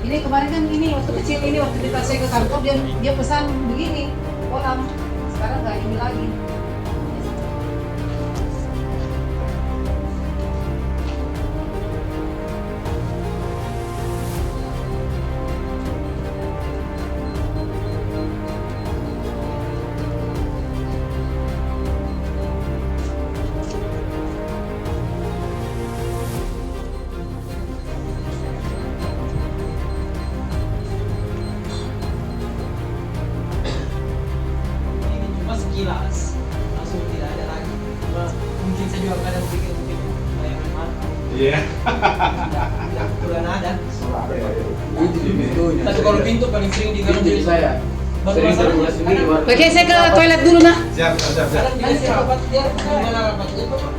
Ini kemarin kan ini waktu kecil ini waktu kita saya ke kantor dia pesan begini kolam. Sekarang nggak ini lagi. Kilas langsung tidak ada lagi. Mungkin saya juga kadang pikir mungkin bayangan mata. Iya. Tidak kebetulan ada. Itu di pintunya. Tapi kalau pintu paling sering diganggu Pintu saya. Baru Sering masalahnya, terbuat sendiri. kadang- Oke, saya ke toilet dulu nah. Siap. kadang dikasih rapat dia gimana rapat itu Pak?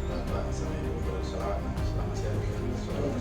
Bapak sama Ibu bersolat selama saya bersolat.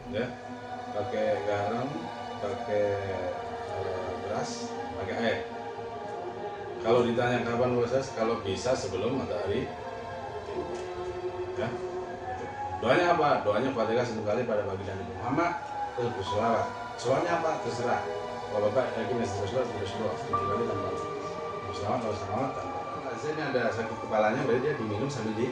Ya, pakai garam, pakai beras, pakai air. Kalau ditanya kapan proses, kalau bisa sebelum matahari tiba. Ya, itu. Doanya apa? Doanya Fatihah 1 kali pada pagi dan Nabi Muhammad, terus berselawat. Soalnya apa? Terserah. Kalau Bapak yakin berselawat 7 kali tanpa berselawat atau selawat tanpa. Hasilnya ada sakit kepalanya, berarti dia diminum sambil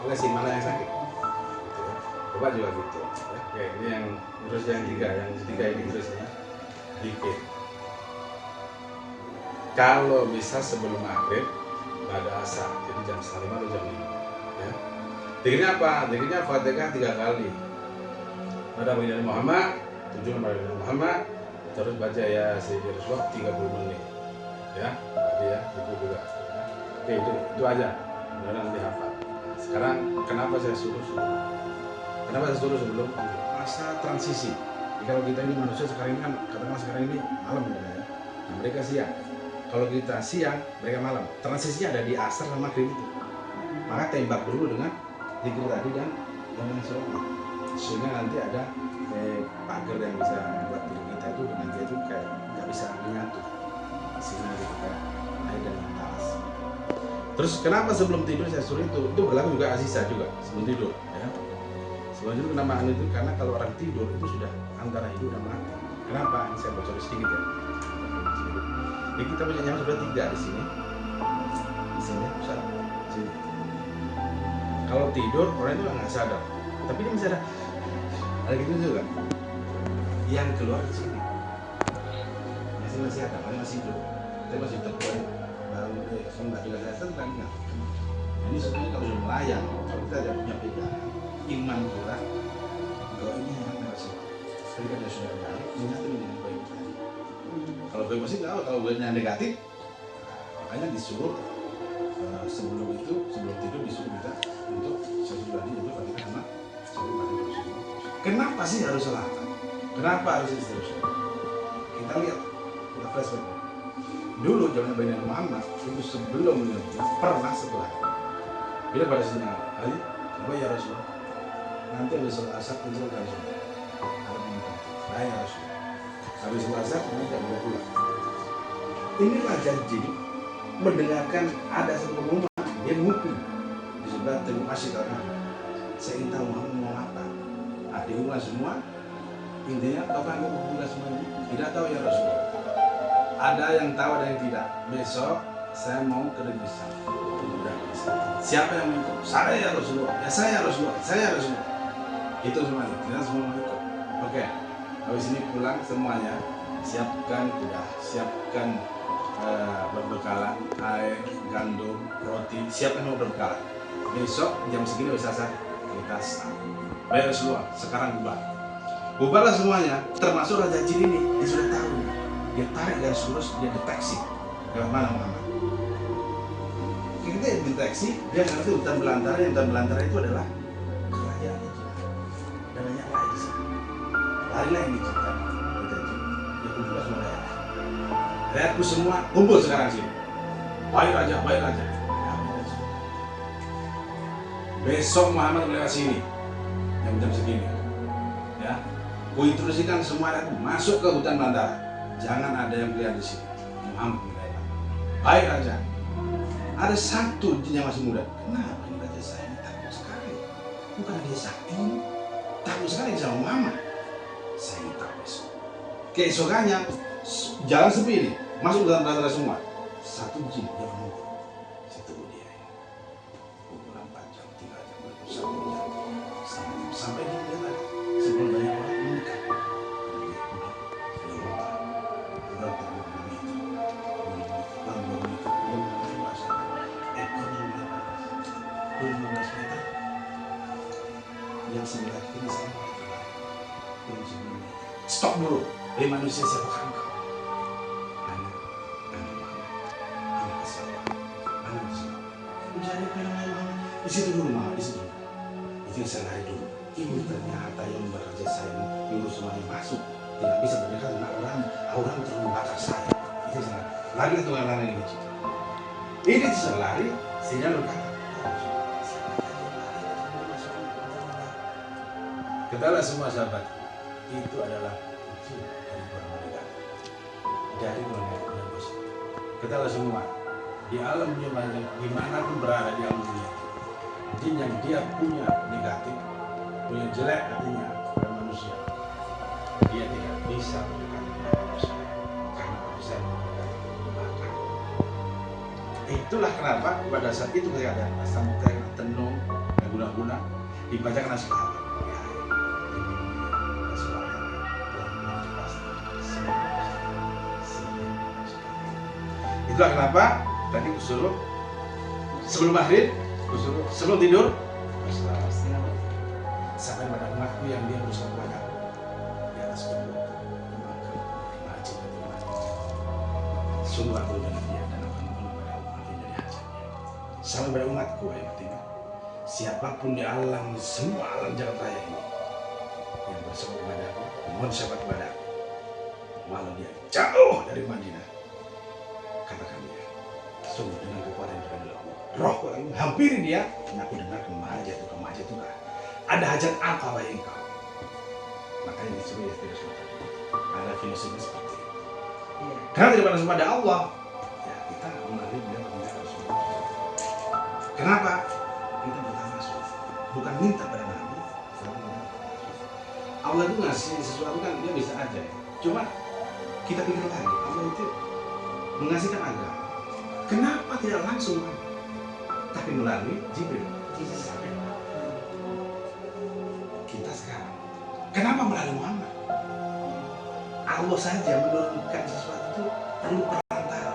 olesi mana yang sakit. Gitu ya. Bapak juga gitu. Ya. Oke, ini yang terus yang ketiga ini terusnya dikit. Kalau bisa sebelum maghrib nggak ada asar, jadi jam 5 atau jam 5. Ya. Dikirnya apa? Dikirnya Fatihah 3 kali. Pada Nabi Muhammad, tujuan pada Nabi Muhammad, terus baca ya Sayyidina Rasulullah 30 menit. Ya, tadi ya, itu juga. Ya. Oke, itu aja. Mudah nanti hafal. Sekarang kenapa saya suruh sebelum? Kenapa saya suruh sebelum? Masa transisi. Jadi kalau kita ini manusia sekarang ini kan, katakanlah sekarang ini malam ya. Nah, mereka siang. Kalau kita siang, mereka malam. Transisinya ada di asar sama maghrib itu. Maka tembak dulu dengan zikir tadi dan dengan sholat. Sehingga nanti ada pagar yang bisa membuat diri kita itu dengan dia itu kayak nggak bisa menyatu. Sehingga kita kayak air dan talas. Terus kenapa sebelum tidur saya suruh itu berlaku juga Aziza juga sebelum tidur ya. Sebelum tidur kenapa itu? Karena kalau orang tidur itu sudah antara hidup dan mati. Kenapa? Ini saya bocor sedikit ya. Jadi kita punya nyawa sudah 3 di sini. Di sini, besar. Di sini. Kalau tidur orang itu nggak sadar, tapi dia masih ada. Ada gitu juga. Yang keluar di sini. Masih ada, masih hidup. Saya masih terbuat. Baru nggak juga saya tentang nggak. Ini sebenarnya kalau sudah melayang, kalau kita ada punya pegangan iman kita, kalau ini yang merasa ketika dia sudah balik, menyatu dengan baik tadi. Kalau gue masih tahu, kalau gue yang negatif, makanya disuruh sebelum tidur disuruh kita untuk sesuatu tadi itu Fatihah sama Kenapa sih harus selatan? Kenapa harus seterusnya? Kita lihat, kita flashback. Dulu zaman Nabi Muhammad itu sebelum pernah setelah bila pada Sayyidina Ali, apa ya Rasulullah? Nanti habis sholat asar muncul kan Rasulullah. Ada minta, ya Rasulullah. Habis sholat asar nanti tidak boleh pulang. Inilah janji mendengarkan ada satu pengumuman dia menghukum di sebelah Teluk Asyik Al-Nabi. Saya ingin tahu Muhammad mau apa? Diulang semua. Intinya kapan mau buka semua ini? Tidak tahu ya Rasulullah. Ada yang tahu, ada yang tidak. Besok saya mau ke negeri Syam. Siapa yang mau ikut? Saya ya Rasulullah. Ya saya Rasulullah. Saya Rasulullah. Itu semuanya. Kita semua mau ikut. Oke. Habis ini pulang semuanya. Siapkan kuda. Siapkan berbekalan air, gandum, roti. Siapkan mau berbekalan. Besok jam segini bisa kita start. Baik Rasulullah. Sekarang bubar. Bubarlah semuanya. Termasuk Raja Jin ini. Dia sudah tahu. Dia tarik garis lurus, dia deteksi lewat mana Muhammad. Kita deteksi, dia ngerti hutan belantara. Yang hutan belantara itu adalah kerajaan Jin. Dan banyak lari di sini. Larilah yang diciptakan Raja Jin. Dia kumpul semua rakyat. Rakyatku semua kumpul sekarang sini. Baik Raja, baik Raja. Besok Muhammad melewat sini, jam-jam segini. Ya, ku instruksikan semua rakyatku masuk ke hutan belantara. Jangan ada yang melihat di sini. Muhammad melewat. Baik Raja. Ada satu jin yang masih muda. Kenapa ini Raja saya ini takut sekali? Bukan dia sakti, takut sekali sama Muhammad. Saya ini tahu besok. Keesokannya jalan sepi ini, masuk dalam belantara semua. Satu jin dia menunggu. Saya tunggu dia ini. Pukul 4 jam, 3 jam, 1 jam, sampai dia lihat sebelum banyak orang mendekat. Yang sebelah kiri saya yang sebelumnya. Stop dulu. Hei manusia, siapakah engkau? Anak kesalahan. Anak kesalahan. Jangan pengen di situ dulu mah, di situ. Itu yang saya lari dulu. Ini ternyata yang bekerja saya nyuruh semuanya masuk. Tidak bisa berdekat dengan orang terlalu membakar saya. Itu saya lari ke tukang lari ini. Ini saya lari, saya berkata. Ketahuilah semua sahabat, itu adalah jin dari bulan malaikat. Dari bulan malaikat. Ketahuilah semua, di alam dunia malaikat, dimanapun berada di alam dunia, jin yang dia punya negatif, punya jelek hatinya pada manusia, dia tidak bisa mendekat dengan manusia, karena bisa mendekat kebakaran. Itulah kenapa pada saat itu ketika ada asam tenung dan guna-guna dibacakan as-sahabat. Itulah kenapa tadi kusuruh sebelum maghrib, kusuruh sebelum tidur sampai pada umatku yang dia berusaha banyak di atas kubur masjid sungguh aku dengan dia dan akan memenuhi umat dari hajatnya sampai pada umatku yang ketiga siapapun di alam semua alam jagat raya ini yang bersama kepadaku mohon syafaat kepadaku walau dia jauh dari Madinah. Katakan dia, sungguh dengan kekuatan yang dari Allah. Rohku yang menghampiri dia, dan aku dengar kemahajat itu kan. Ada hajat apa bagi engkau? Makanya disuruh ya tidak semata. Ada filosofi seperti itu. Karena tidak pernah ada Allah, ya kita mengalami dia meminta Rasulullah. Kenapa? Kita bertawassul, bukan minta pada Nabi. Allah itu ngasih sesuatu kan dia bisa aja ya. Cuma kita pikir lagi, Allah itu mengasihkan agama. Kenapa tidak langsung tapi melalui Jibril? Kita sekarang, kenapa melalui Muhammad? Allah saja menurunkan sesuatu itu perlu perantara.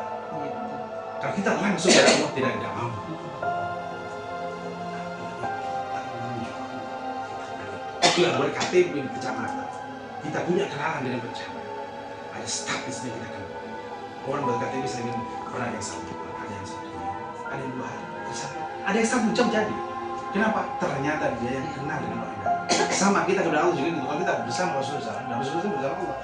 Kalau kita langsung ya Allah tidak mau. Kita berKTP di kecamatan, kita punya kenalan dengan kecamatan. Ada staf di sini kita kenal. Orang berKTP sering pernah ada yang satu, ada yang satu, ada yang 2 hari, ada yang 1 jam jadi. Kenapa? Ternyata dia yang kenal dengan orang lain. Sama kita kepada Allah juga gitu. Kalau kita bersama Rasulullah, dan Rasulullah bersama Allah.